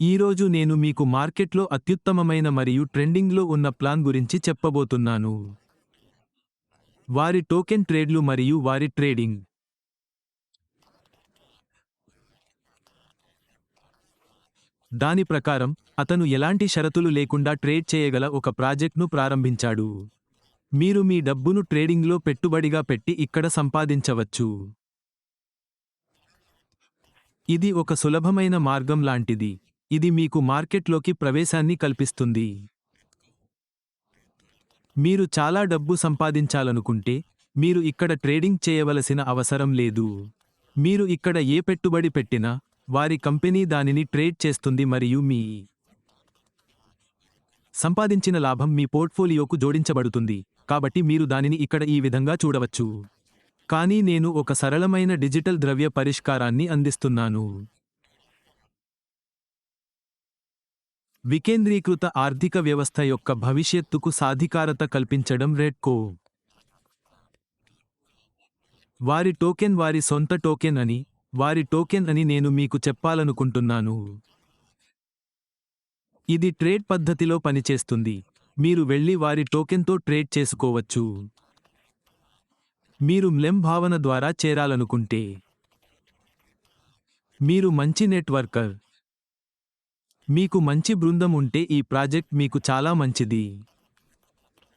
ఈరోజు నేను మీకు మార్కెట్లో అత్యుత్తమమైన మరియు ట్రెండింగ్లో ఉన్న ప్లాన్ గురించి చెప్పబోతున్నాను. వారి టోకెన్ ట్రేడ్లు మరియు వారి ట్రేడింగ్. దాని ప్రకారం, అతను ఎలాంటి షరతులు లేకుండా ట్రేడ్ చేయగల ఒక ప్రాజెక్ట్ను ప్రారంభించాడు. మీరు మీ డబ్బును ట్రేడింగ్లో పెట్టుబడిగా పెట్టి ఇక్కడ సంపాదించవచ్చు. ఇది ఒక సులభమైన మార్గం లాంటిది. ఇది మీకు మార్కెట్లోకి ప్రవేశాన్ని కల్పిస్తుంది. మీరు చాలా డబ్బు సంపాదించాలనుకుంటే, మీరు ఇక్కడ ట్రేడింగ్ చేయవలసిన అవసరం లేదు. మీరు ఇక్కడ ఏ పెట్టుబడి పెట్టినా, వారి కంపెనీ దానిని ట్రేడ్ చేస్తుంది మరియు మీ సంపాదించిన లాభం మీ పోర్ట్ఫోలియోకు జోడించబడుతుంది. కాబట్టి మీరు దానిని ఇక్కడ ఈ విధంగా చూడవచ్చు. కానీ నేను ఒక సరళమైన డిజిటల్ ద్రవ్య పరిష్కారాన్ని అందిస్తున్నాను. వికేంద్రీకృత ఆర్థిక వ్యవస్థ యొక్క భవిష్యత్తుకు సాధికారత కల్పించడం రెడ్కో. వారి టోకెన్ వారి సొంత టోకెన్ అని, వారి టోకెన్ అని నేను మీకు చెప్పాలనుకుంటున్నాను. ఇది ట్రేడ్ పద్ధతిలో పనిచేస్తుంది. మీరు వెళ్లి వారి టోకెన్తో ట్రేడ్ చేసుకోవచ్చు. మీరు MLM భావన ద్వారా చేరాలనుకుంటే, మీరు మంచి నెట్వర్కర్, మీకు మంచి బృందం ఉంటే ఈ ప్రాజెక్ట్ మీకు చాలా మంచిది.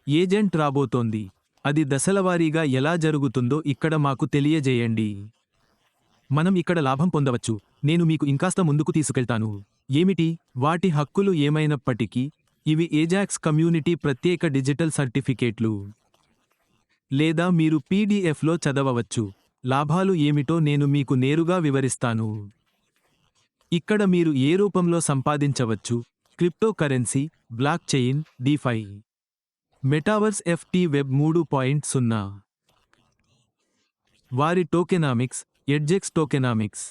ఏజెంట్ రాబోతోంది. అది దశలవారీగా ఎలా జరుగుతుందో ఇక్కడ మాకు తెలియజేయండి. మనం ఇక్కడ లాభం పొందవచ్చు. నేను మీకు ఇంకాస్త ముందుకు తీసుకెళ్తాను. ఏమిటి వాటి హక్కులు ఏమైనప్పటికీ, ఇవి ఏజాక్స్ కమ్యూనిటీ ప్రత్యేక డిజిటల్ సర్టిఫికేట్లు. లేదా మీరు PDFలో చదవవచ్చు. లాభాలు ఏమిటో నేను మీకు నేరుగా వివరిస్తాను. ఇక్కడ మీరు ఏ రూపంలో సంపాదించవచ్చు: crypto currency, block chain, DeFi, metaverse, FT web 3.0. వారి టోకెనామిక్స్, ఎడ్జెక్స్ టోకెనామిక్స్.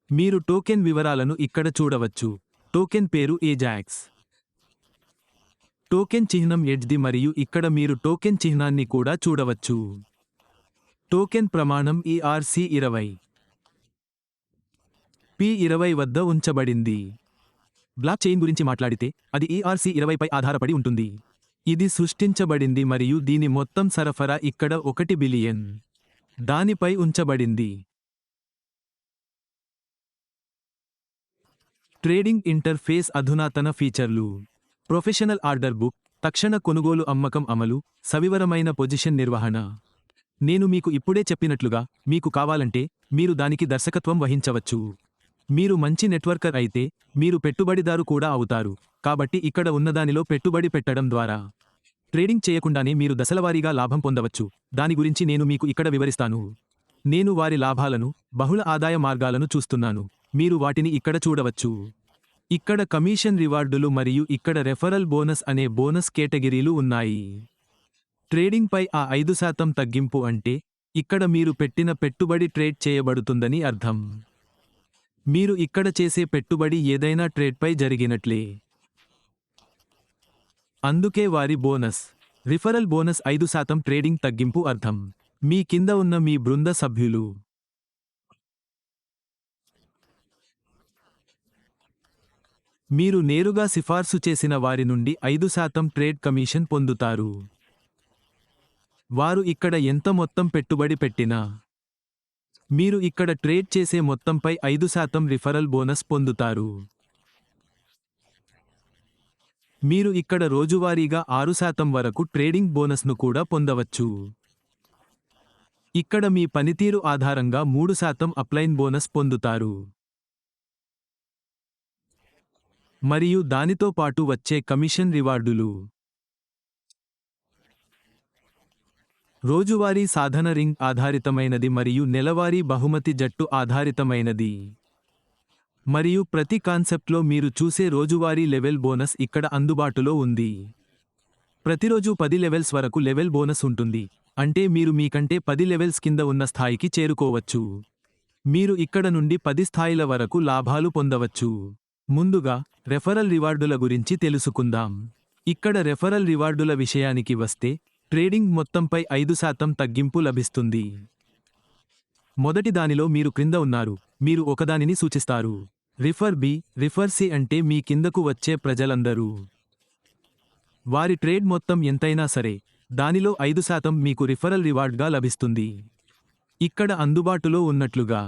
మీరు టోకెన్ వివరాలను ఇక్కడ చూడవచ్చు. టోకెన్ పేరు ఏజాక్స్. టోకెన్ చిహ్నం ఎడ్జ్ది మరియు ఇక్కడ మీరు టోకెన్ చిహ్నాన్ని కూడా చూడవచ్చు. టోకెన్ ప్రమాణం ERC20. P20 వద్ద ఉంచబడింది. బ్లాక్ చైన్ గురించి మాట్లాడితే, అది ERC20 పై ఆధారపడి ఉంటుంది. ఇది సృష్టించబడింది మరియు దీని మొత్తం సరఫరా ఇక్కడ 1 బిలియన్ దానిపై ఉంచబడింది. ట్రేడింగ్ ఇంటర్ఫేస్ అధునాతన ఫీచర్లు. ప్రొఫెషనల్ ఆర్డర్ బుక్, తక్షణ కొనుగోలు అమ్మకం అమలు, సవివరమైన పొజిషన్ నిర్వహణ. నేను మీకు ఇప్పుడే చెప్పినట్లుగా, మీకు కావాలంటే, మీరు దానికి దర్శకత్వం వహించవచ్చు. మీరు మంచి నెట్వర్కర్ అయితే, మీరు పెట్టుబడిదారు కూడా అవుతారు. కాబట్టి ఇక్కడ ఉన్నదానిలో పెట్టుబడి పెట్టడం ద్వారా ట్రేడింగ్ చేయకుండానే మీరు దశలవారీగా లాభం పొందవచ్చు. దాని గురించి నేను మీకు ఇక్కడ వివరిస్తాను. నేను వారి లాభాలను, బహుళ ఆదాయ మార్గాలను చూస్తున్నాను. మీరు వాటిని ఇక్కడ చూడవచ్చు. ఇక్కడ కమిషన్ రివార్డులు మరియు ఇక్కడ రెఫరల్ బోనస్ అనే బోనస్ కేటగిరీలు ఉన్నాయి. ట్రేడింగ్పై ఆ 5% తగ్గింపు అంటే, ఇక్కడ మీరు పెట్టిన పెట్టుబడి ట్రేడ్ చేయబడుతుందని అర్థం. మీరు ఇక్కడ చేసే పెట్టుబడి ఏదైనా ట్రేడ్పై జరిగినట్లే. అందుకే వారి బోనస్. రిఫరల్ బోనస్ 5% ట్రేడింగ్ తగ్గింపు అర్థం. మీ కింద ఉన్న మీ బృంద సభ్యులు మీరు నేరుగా సిఫార్సు చేసిన వారి నుండి 5% ట్రేడ్ కమిషన్ పొందుతారు. వారు ఇక్కడ ఎంత మొత్తం పెట్టుబడి పెట్టినా, మీరు ఇక్కడ ట్రేడ్ చేసే మొత్తంపై 5% రిఫరల్ బోనస్ పొందుతారు. మీరు ఇక్కడ రోజువారీగా 6% వరకు ట్రేడింగ్ బోనస్ను కూడా పొందవచ్చు. ఇక్కడ మీ పనితీరు ఆధారంగా 3% అప్లైన్ బోనస్ పొందుతారు. మరియు దానితో పాటు వచ్చే కమిషన్ రివార్డులు. రోజువారీ సాధన రింగ్ ఆధారితమైనది మరియు నెలవారీ బహుమతి జట్టు ఆధారితమైనది. మరియు ప్రతి కాన్సెప్ట్లో మీరు చూసే రోజువారీ లెవెల్ బోనస్ ఇక్కడ అందుబాటులో ఉంది. ప్రతిరోజు 10 లెవెల్స్ వరకు లెవెల్ బోనస్ ఉంటుంది. అంటే మీరు మీకంటే 10 లెవెల్స్ కింద ఉన్న స్థాయికి చేరుకోవచ్చు. మీరు ఇక్కడ నుండి 10 స్థాయిల వరకు లాభాలు పొందవచ్చు. ముందుగా, రెఫరల్ రివార్డుల గురించి తెలుసుకుందాం. ఇక్కడ రెఫరల్ రివార్డుల విషయానికి వస్తే, ట్రేడింగ్ మొత్తంపై 5% తగ్గింపు లభిస్తుంది. మొదటి దానిలో మీరు క్రింద ఉన్నారు. మీరు ఒకదానిని సూచిస్తారు. రిఫర్ బి, రిఫర్ సి అంటే మీ కిందకు వచ్చే ప్రజలందరూ. వారి ట్రేడ్ మొత్తం ఎంతైనా సరే, దానిలో 5% మీకు రిఫరల్ రివార్డ్గా లభిస్తుంది. ఇక్కడ అందుబాటులో ఉన్నట్లుగా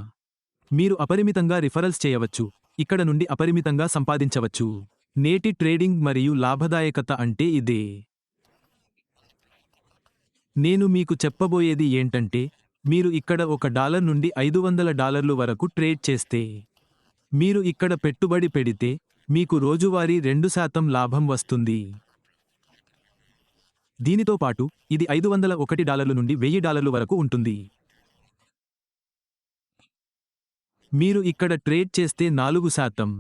మీరు అపరిమితంగా రిఫరల్స్ చేయవచ్చు, ఇక్కడ నుండి అపరిమితంగా సంపాదించవచ్చు. నేటి ట్రేడింగ్ మరియు లాభదాయకత అంటే ఇదే. నేను మీకు చెప్పబోయేది ఏంటంటే, మీరు ఇక్కడ $1 నుండి $500 వరకు ట్రేడ్ చేస్తే, మీరు ఇక్కడ పెట్టుబడి పెడితే, మీకు రోజువారీ 2% లాభం వస్తుంది. దీనితో పాటు ఇది $501 నుండి $1000 వరకు ఉంటుంది. మీరు ఇక్కడ ట్రేడ్ చేస్తే 4%.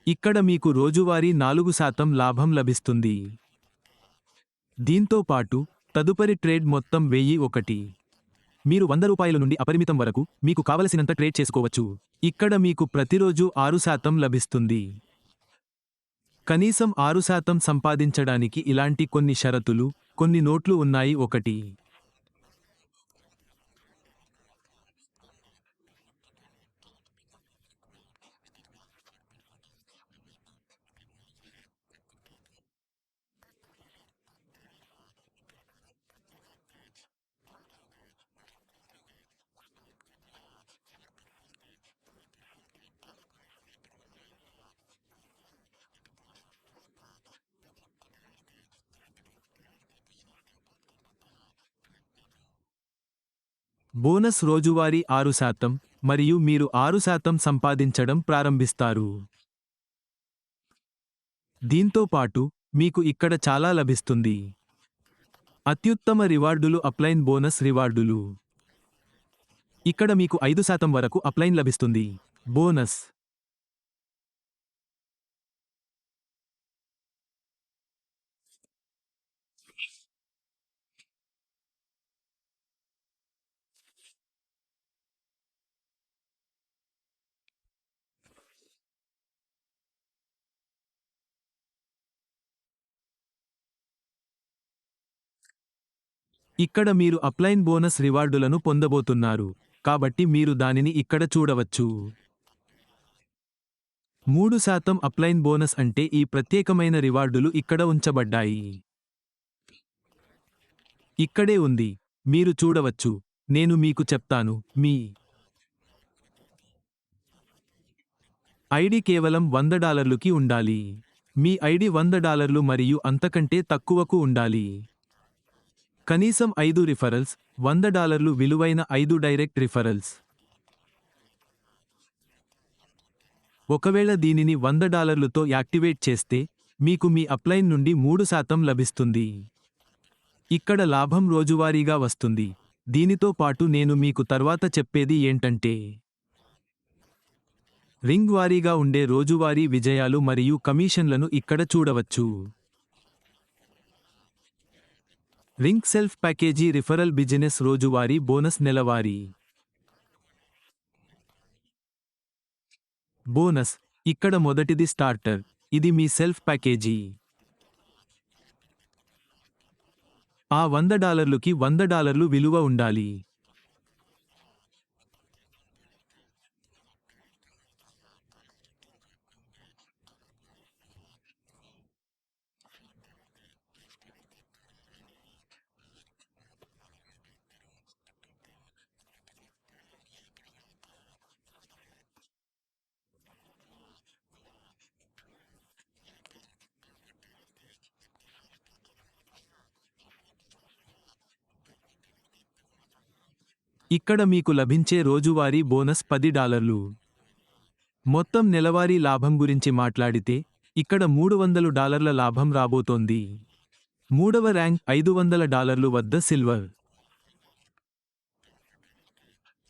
ఇక్కడ మీకు రోజువారీ 4% లాభం లభిస్తుంది. దీంతో పాటు తదుపరి ట్రేడ్ మొత్తం 1001. మీరు $100 నుండి అపరిమితం వరకు మీకు కావలసినంత ట్రేడ్ చేసుకోవచ్చు. ఇక్కడ మీకు ప్రతిరోజు 6% లభిస్తుంది. కనీసం 6% సంపాదించడానికి ఇలాంటి కొన్ని షరతులు, కొన్ని నోట్లు ఉన్నాయి. 1. బోనస్ రోజువారీ 6% మరియు మీరు 6% సంపాదించడం ప్రారంభిస్తారు. దీంతో పాటు మీకు ఇక్కడ చాలా లభిస్తుంది. అత్యుత్తమ రివార్డులు అప్లైన్ బోనస్ రివార్డులు. ఇక్కడ మీకు 5% వరకు అప్లైన్ లభిస్తుంది. బోనస్ ఇక్కడ మీరు అప్లైన్ బోనస్ రివార్డులను పొందబోతున్నారు, కాబట్టి మీరు దానిని ఇక్కడ చూడవచ్చు. 3% అప్లైన్ బోనస్ అంటే ఈ ప్రత్యేకమైన రివార్డులు ఇక్కడ ఉంచబడ్డాయి. ఇక్కడే ఉంది, మీరు చూడవచ్చు. నేను మీకు చెప్తాను, మీ ఐడి కేవలం $100కి ఉండాలి. మీ ఐడి $100 మరియు అంతకంటే తక్కువకు ఉండాలి. కనీసం 5 రిఫరల్స్, $100 విలువైన 5 డైరెక్ట్ రిఫరల్స్. ఒకవేళ దీనిని $100తో యాక్టివేట్ చేస్తే, మీకు మీ అప్లైన్ నుండి 3% లభిస్తుంది. ఇక్కడ లాభం రోజువారీగా వస్తుంది. దీనితో పాటు నేను మీకు తర్వాత చెప్పేది ఏంటంటే, రింగ్ వారీగా ఉండే రోజువారీ విజయాలు మరియు కమిషన్లను ఇక్కడ చూడవచ్చు. Ring self package referral business రోజువారీ బోనస్ నెలవారీ బోనస్. ఇక్కడ మొదటిది స్టార్టర్. ఇది మీ సెల్ఫ్ ప్యాకేజీ. ఆ $100కి $100 విలువ ఉండాలి. ఇక్కడ మీకు లభించే రోజువారీ బోనస్ $10. మొత్తం నెలవారీ లాభం గురించి మాట్లాడితే, ఇక్కడ $300 లాభం రాబోతోంది. మూడవ ర్యాంక్ $500 వద్ద సిల్వర్.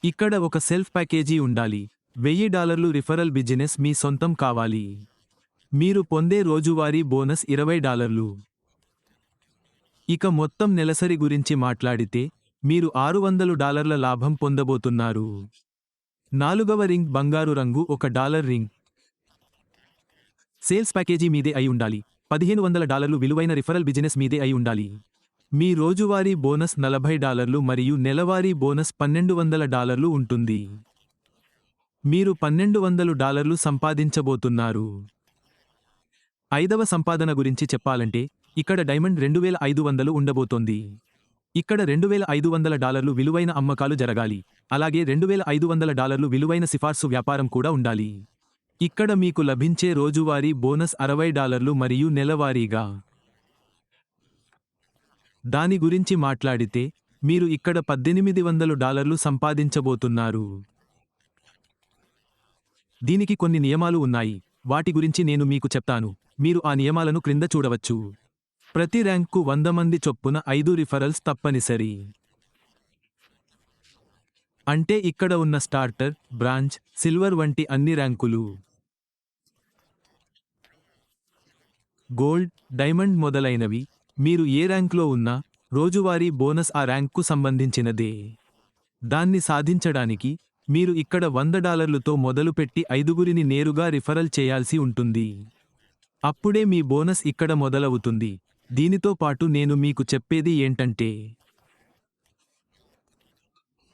ఇక్కడ ఒక సెల్ఫ్ ప్యాకేజీ ఉండాలి. $1000 రిఫరల్ బిజినెస్ మీ సొంతం కావాలి. మీరు పొందే రోజువారీ బోనస్ $20. ఇక మొత్తం నెలసరి గురించి మాట్లాడితే, మీరు $600 లాభం పొందబోతున్నారు. నాలుగవ రింగ్ బంగారు రంగు $1 రింగ్. సేల్స్ ప్యాకేజీ మీదే అయి ఉండాలి. $1500 విలువైన రిఫరల్ బిజినెస్ మీదే అయి ఉండాలి. మీ రోజువారీ బోనస్ $40 మరియు నెలవారీ బోనస్ $1200 ఉంటుంది. మీరు $1200 సంపాదించబోతున్నారు. ఐదవ సంపాదన గురించి చెప్పాలంటే ఇక్కడ డైమండ్ 2500 ఉండబోతోంది. ఇక్కడ $2500 విలువైన అమ్మకాలు జరగాలి. అలాగే $2500 విలువైన సిఫార్సు వ్యాపారం కూడా ఉండాలి. ఇక్కడ మీకు లభించే రోజువారీ బోనస్ $60 మరియు నెలవారీగా. దాని గురించి మాట్లాడితే మీరు ఇక్కడ $1800 సంపాదించబోతున్నారు. దీనికి కొన్ని నియమాలు ఉన్నాయి. వాటి గురించి నేను మీకు చెప్తాను. మీరు ఆ నియమాలను క్రింద చూడవచ్చు. ప్రతి ర్యాంక్కు 100 మంది చొప్పున 5 రిఫరల్స్ తప్పనిసరి. అంటే ఇక్కడ ఉన్న స్టార్టర్, బ్రాంచ్, సిల్వర్ వంటి అన్ని ర్యాంకులు. గోల్డ్, డైమండ్ మొదలైనవి. మీరు ఏ ర్యాంక్లో ఉన్నా రోజువారీ బోనస్ ఆ ర్యాంక్కు సంబంధించినదే. దాన్ని సాధించడానికి మీరు ఇక్కడ $100తో మొదలుపెట్టి 5గురిని నేరుగా రిఫరల్ చేయాల్సి ఉంటుంది. అప్పుడే మీ బోనస్ ఇక్కడ మొదలవుతుంది. దీనితో పాటు నేను మీకు చెప్పేది ఏంటంటే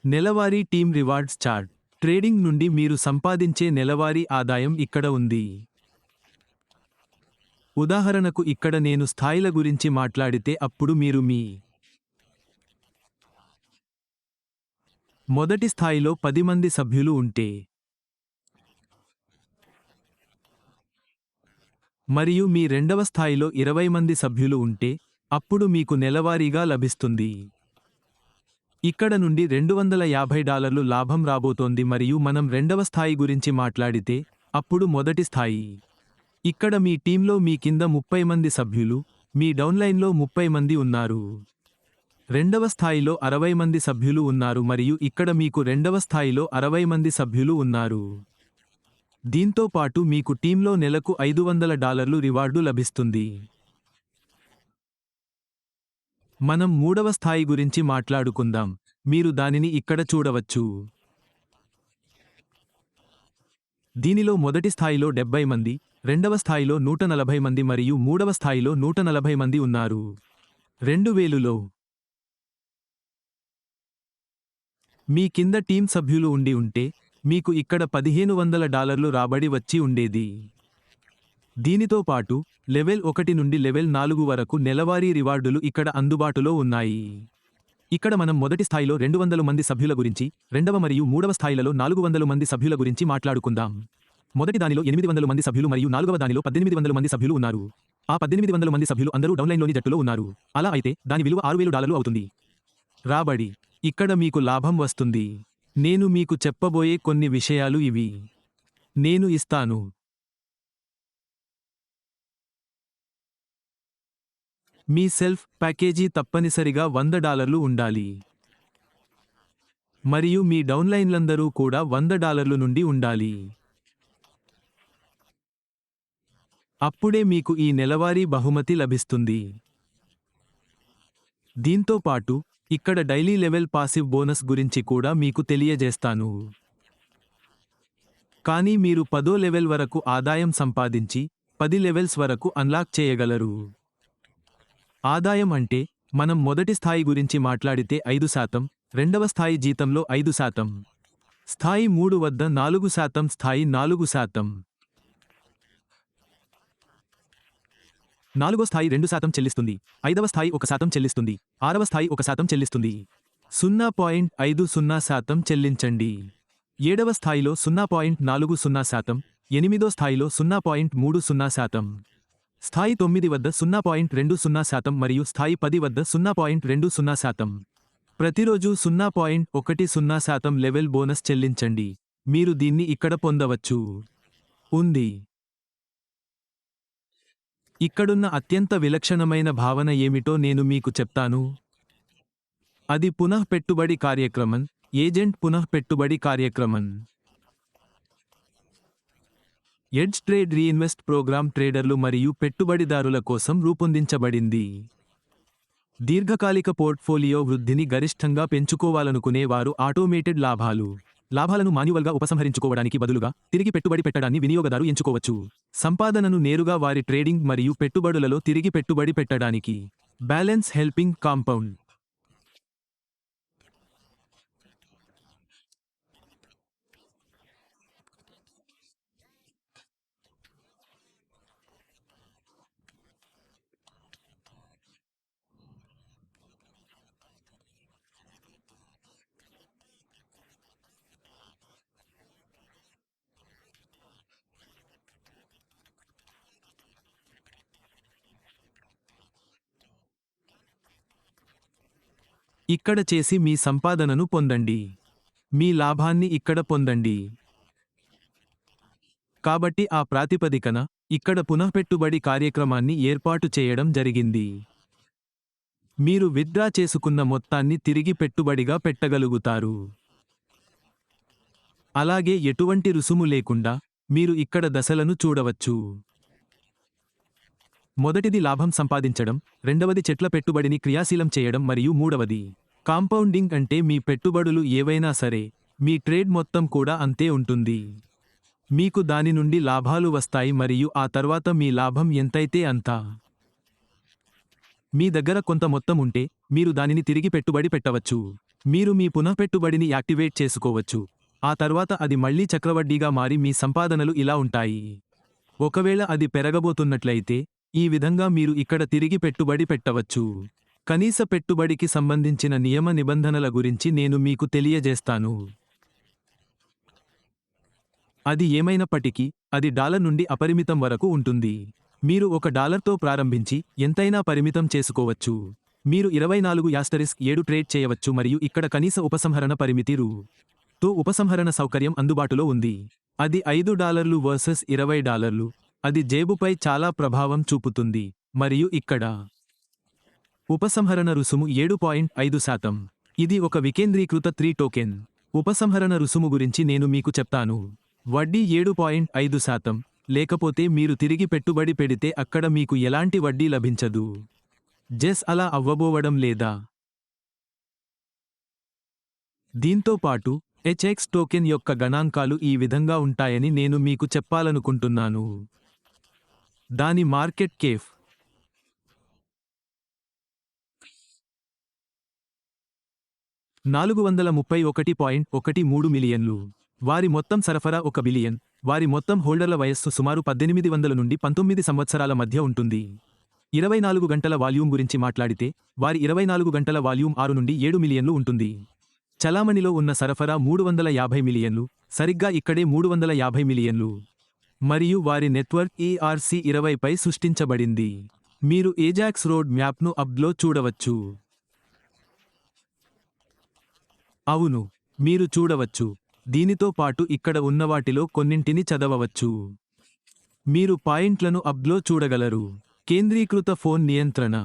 నెలవారీ టీమ్ రివార్డ్స్ చార్ట్. ట్రేడింగ్ నుండి మీరు సంపాదించే నెలవారీ ఆదాయం ఇక్కడ ఉంది. ఉదాహరణకు ఇక్కడ నేను స్థాయిల గురించి మాట్లాడితే అప్పుడు మీరు మీ మొదటి స్థాయిలో 10 మంది సభ్యులు ఉంటే మరియు మీ రెండవ స్థాయిలో 20 మంది సభ్యులు ఉంటే అప్పుడు మీకు నెలవారీగా లభిస్తుంది. ఇక్కడ నుండి $250 లాభం రాబోతోంది మరియు మనం రెండవ స్థాయి గురించి మాట్లాడితే అప్పుడు మొదటి స్థాయి. ఇక్కడ మీ టీంలో మీ కింద 30 మంది సభ్యులు, మీ డౌన్లైన్లో 30 మంది ఉన్నారు. రెండవ స్థాయిలో 60 మంది సభ్యులు ఉన్నారు మరియు ఇక్కడ మీకు రెండవ స్థాయిలో 60 మంది సభ్యులు ఉన్నారు. దీంతో పాటు మీకు టీంలో నెలకు $500 రివార్డు లభిస్తుంది. మనం మూడవ స్థాయి గురించి మాట్లాడుకుందాం. మీరు దానిని ఇక్కడ చూడవచ్చు. దీనిలో మొదటి స్థాయిలో 70 మంది, రెండవ స్థాయిలో 140 మంది మరియు మూడవ స్థాయిలో 140 మంది ఉన్నారు. 2000లో మీ కింద టీం సభ్యులు ఉంటే మీకు ఇక్కడ $1500 రాబడి వచ్చి ఉండేది. దీనితో పాటు లెవెల్ 1 నుండి లెవెల్ 4 వరకు నెలవారీ రివార్డులు ఇక్కడ అందుబాటులో ఉన్నాయి. ఇక్కడ మనం మొదటి స్థాయిలో 200 మంది సభ్యుల గురించి, రెండవ మరియు మూడవ స్థాయిలలో 400 మంది సభ్యుల గురించి మాట్లాడుకుందాం. మొదటి దానిలో 800 మంది సభ్యులు మరియు నాలుగవ దానిలో 1800 మంది సభ్యులు ఉన్నారు. ఆ 1800 మంది సభ్యులు అందరూ డౌన్లైన్లోని జట్టులో ఉన్నారు. అలా అయితే దాని విలువ $6000 అవుతుంది. రాబడి. ఇక్కడ మీకు లాభం వస్తుంది. నేను మీకు చెప్పబోయే కొన్ని విషయాలు ఇవి. నేను ఇస్తాను. మీ సెల్ఫ్ ప్యాకేజీ తప్పనిసరిగా $100 ఉండాలి. మరియు మీ డౌన్లైన్లందరూ కూడా $100 నుండి ఉండాలి. అప్పుడే మీకు ఈ నెలవారీ బహుమతి లభిస్తుంది. దీంతో పాటు ఇక్కడ డైలీ లెవెల్ పాసివ్ బోనస్ గురించి కూడా మీకు తెలియజేస్తాను. కానీ మీరు 10వ లెవెల్ వరకు ఆదాయం సంపాదించి 10 లెవెల్స్ వరకు అన్లాక్ చేయగలరు. ఆదాయం అంటే మనం మొదటి స్థాయి గురించి మాట్లాడితే 5%, రెండవ స్థాయి జీతంలో 5%, స్థాయి 3 వద్ద 4%, స్థాయి 4%. నాలుగో స్థాయి 2% చెల్లిస్తుంది. ఐదవ స్థాయి 1% చెల్లిస్తుంది. ఆరవ స్థాయి 1% చెల్లిస్తుంది. 0.50% చెల్లించండి. ఏడవ స్థాయిలో 0.40%, ఎనిమిదో స్థాయిలో 0.30%, స్థాయి 9 వద్ద 0.20% మరియు స్థాయి 10 వద్ద 0.20%. ప్రతిరోజు 0.10% లెవెల్ బోనస్ చెల్లించండి. మీరు దీన్ని ఇక్కడ పొందవచ్చు. ఉంది. ఇక్కడున్న అత్యంత విలక్షణమైన భావన ఏమిటో నేను మీకు చెప్తాను. అది పునఃపెట్టుబడి కార్యక్రమం, ఏజెంట్ పునఃపెట్టుబడి కార్యక్రమం. ఎడ్జ్ ట్రేడ్ రీఇన్వెస్ట్ ప్రోగ్రామ్ ట్రేడర్లు మరియు పెట్టుబడిదారుల కోసం రూపొందించబడింది. దీర్ఘకాలిక పోర్ట్ఫోలియో వృద్ధిని గరిష్టంగా పెంచుకోవాలనుకునే వారు ఆటోమేటెడ్ లాభాలను మాన్యువల్గా ఉపసంహరించుకోవడానికి బదులుగా తిరిగి పెట్టుబడి పెట్టడాన్ని వినియోగదారు ఎంచుకోవచ్చు. సంపాదనను నేరుగా వారి ట్రేడింగ్ మరియు పెట్టుబడులలో తిరిగి పెట్టుబడి పెట్టడానికి. Balance helping compound. ఇక్కడ చేసి మీ సంపాదనను పొందండి. మీ లాభాన్ని ఇక్కడ పొందండి. కాబట్టి ఆ ప్రాతిపదికన ఇక్కడ పునఃపెట్టుబడి కార్యక్రమాన్ని ఏర్పాటు చేయడం జరిగింది. మీరు విత్డ్రా చేసుకున్న మొత్తాన్ని తిరిగి పెట్టుబడిగా పెట్టగలుగుతారు. అలాగే ఎటువంటి రుసుము లేకుండా మీరు ఇక్కడ దశలను చూడవచ్చు. మొదటిది లాభం సంపాదించడం, రెండవది చెట్ల పెట్టుబడిని క్రియాశీలం చేయడం మరియు మూడవది కాంపౌండింగ్, అంటే మీ పెట్టుబడులు ఏవైనా సరే మీ ట్రేడ్ మొత్తం కూడా అంతే ఉంటుంది. మీకు దాని నుండి లాభాలు వస్తాయి మరియు ఆ తర్వాత మీ లాభం ఎంతైతే అంత. మీ దగ్గర కొంత మొత్తం ఉంటే మీరు దానిని తిరిగి పెట్టుబడి పెట్టవచ్చు. మీరు మీ పునఃపెట్టుబడిని యాక్టివేట్ చేసుకోవచ్చు. ఆ తర్వాత అది మళ్లీ చక్రవడ్డీగా మారి మీ సంపాదనలు ఇలా ఉంటాయి. ఒకవేళ అది పెరగబోతున్నట్లయితే ఈ విధంగా మీరు ఇక్కడ తిరిగి పెట్టుబడి పెట్టవచ్చు. కనీస పెట్టుబడికి సంబంధించిన నియమ నిబంధనల గురించి నేను మీకు తెలియజేస్తాను. అది ఏమైనప్పటికీ అది డాలర్ నుండి అపరిమితం వరకు ఉంటుంది. మీరు $1తో ప్రారంభించి ఎంతైనా పరిమితం చేసుకోవచ్చు. మీరు 24/7 ట్రేడ్ చేయవచ్చు మరియు ఇక్కడ కనీస ఉపసంహరణ పరిమితి రూ.తో ఉపసంహరణ సౌకర్యం అందుబాటులో ఉంది. అది $5 వర్సెస్ $20. అది జేబుపై చాలా ప్రభావం చూపుతుంది. మరియు ఇక్కడ ఉపసంహరణ రుసుము 7.5%. ఇది ఒక వికేంద్రీకృత 3 టోకెన్. ఉపసంహరణ రుసుము గురించి నేను మీకు చెప్తాను. వడ్డీ 7.5%. లేకపోతే మీరు తిరిగి పెట్టుబడి పెడితే అక్కడ మీకు ఎలాంటి వడ్డీ లభించదు. జెస్ అలా అవ్వబోవడం లేదా. దీంతో పాటు HX టోకెన్ యొక్క గణాంకాలు ఈ విధంగా ఉంటాయని నేను మీకు చెప్పాలనుకుంటున్నాను. దాని మార్కెట్ కేప్ $431.13 మిలియన్లు. వారి మొత్తం సరఫరా $1 బిలియన్. వారి మొత్తం హోల్డర్ల వయస్సు సుమారు 1800 నుండి 19 సంవత్సరాల మధ్య ఉంటుంది. 24 గంటల వాల్యూమ్ గురించి మాట్లాడితే వారి 24 గంటల వాల్యూమ్ 6 నుండి 7 మిలియన్లు ఉంటుంది. చలామణిలో ఉన్న సరఫరా 350 మిలియన్లు, సరిగ్గా ఇక్కడే 350 మిలియన్లు. మరియు వారి నెట్వర్క్ ERC-20పై సృష్టించబడింది. మీరు ఏజాక్స్ రోడ్ మ్యాప్ను అప్లో చూడవచ్చు. అవును, మీరు చూడవచ్చు. దీనితో పాటు ఇక్కడ ఉన్నవాటిలో కొన్నింటిని చదవవచ్చు. మీరు పాయింట్లను అప్లో చూడగలరు. కేంద్రీకృత ఫోన్ నియంత్రణ.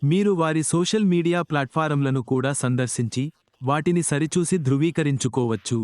మీరు వారి సోషల్ మీడియా ప్లాట్ఫారంలను కూడా సందర్శించి వాటిని సరిచూసి ధృవీకరించుకోవచ్చు.